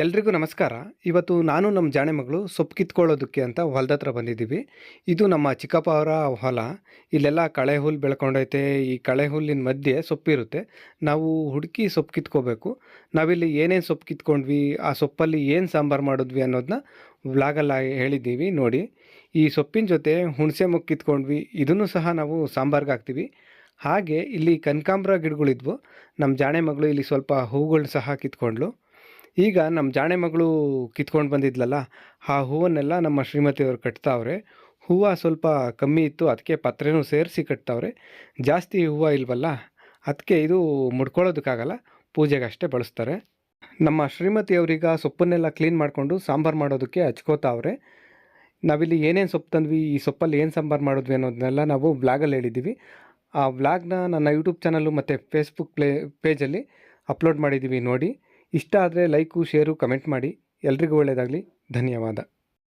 ಎಲ್ರಿಗೂ ನಮಸ್ಕಾರ. ಇವತ್ತು ನಾನು ನಮ್ಮ ಜಾಣೆ ಮಗಳು ಸೊಪ್ಪು ಕಿತ್ಕೊಳ್ಳೋದಕ್ಕೆ ಅಂತ ಹೊಲದ ಹತ್ರ ಬಂದಿದ್ದೀವಿ. ಇದು ನಮ್ಮ ಚಿಕ್ಕಪ್ಪ ಅವರ ಹೊಲ. ಇಲ್ಲೆಲ್ಲ ಕಳೆ ಹುಲ್ಲು ಬೆಳ್ಕೊಂಡೈತೆ. ಈ ಕಳೆ ಹುಲ್ಲಿನ ಮಧ್ಯೆ ಸೊಪ್ಪಿರುತ್ತೆ. ನಾವು ಹುಡುಕಿ ಸೊಪ್ಪು ಕಿತ್ಕೋಬೇಕು. ನಾವಿಲ್ಲಿ ಏನೇನು ಸೊಪ್ಪು ಕಿತ್ಕೊಂಡ್ವಿ, ಆ ಸೊಪ್ಪಲ್ಲಿ ಏನು ಸಾಂಬಾರು ಮಾಡಿದ್ವಿ ಅನ್ನೋದನ್ನ ವ್ಲಾಗಲ್ಲಿ ಹೇಳಿದ್ದೀವಿ ನೋಡಿ. ಈ ಸೊಪ್ಪಿನ ಜೊತೆ ಹುಣಸೆ ಮುಗ್ಗು ಕಿತ್ಕೊಂಡ್ವಿ. ಇದನ್ನು ಸಹ ನಾವು ಸಾಂಬಾರ್ಗೆ ಹಾಕ್ತೀವಿ. ಹಾಗೆ ಇಲ್ಲಿ ಕನಕಾಂಬರ ಗಿಡಗಳಿದ್ವು. ನಮ್ಮ ಜಾಣೆ ಮಗಳು ಇಲ್ಲಿ ಸ್ವಲ್ಪ ಹೂವುಗಳ್ನ ಸಹ ಕಿತ್ಕೊಂಡ್ಳು. ಈಗ ನಮ್ಮ ಜಾಣೆ ಮಗಳು ಕಿತ್ಕೊಂಡು ಬಂದಿದ್ಲಲ್ಲ, ಆ ಹೂವನ್ನೆಲ್ಲ ನಮ್ಮ ಶ್ರೀಮತಿಯವರು ಕಟ್ತಾವ್ರೆ. ಹೂವು ಸ್ವಲ್ಪ ಕಮ್ಮಿ ಇತ್ತು, ಅದಕ್ಕೆ ಪತ್ರೆನೂ ಸೇರಿಸಿ ಕಟ್ತಾವ್ರೆ. ಜಾಸ್ತಿ ಹೂವು ಇಲ್ವಲ್ಲ, ಅದಕ್ಕೆ ಇದು ಮುಡ್ಕೊಳ್ಳೋದಕ್ಕಾಗಲ್ಲ, ಪೂಜೆಗಷ್ಟೇ ಬಳಸ್ತಾರೆ. ನಮ್ಮ ಶ್ರೀಮತಿಯವ್ರೀಗ ಸೊಪ್ಪನ್ನೆಲ್ಲ ಕ್ಲೀನ್ ಮಾಡಿಕೊಂಡು ಸಾಂಬಾರು ಮಾಡೋದಕ್ಕೆ ಹಚ್ಕೋತಾವ್ರೆ. ನಾವಿಲ್ಲಿ ಏನೇನು ಸೊಪ್ಪು ತಂದ್ವಿ, ಈ ಸೊಪ್ಪಲ್ಲಿ ಏನು ಸಾಂಬಾರು ಮಾಡಿದ್ವಿ ಅನ್ನೋದನ್ನೆಲ್ಲ ನಾವು ವ್ಲಾಗಲ್ಲಿ ಹೇಳಿದ್ದೀವಿ. ಆ ವ್ಲಾಗ್ನ ನನ್ನ ಯೂಟ್ಯೂಬ್ ಚಾನಲ್ಲು ಮತ್ತು ಫೇಸ್ಬುಕ್ ಪೇಜಲ್ಲಿ ಅಪ್ಲೋಡ್ ಮಾಡಿದ್ದೀವಿ ನೋಡಿ. ಇಷ್ಟ ಆದರೆ ಲೈಕು, ಶೇರು, ಕಮೆಂಟ್ ಮಾಡಿ. ಎಲ್ರಿಗೂ ಒಳ್ಳೆಯದಾಗಲಿ. ಧನ್ಯವಾದ.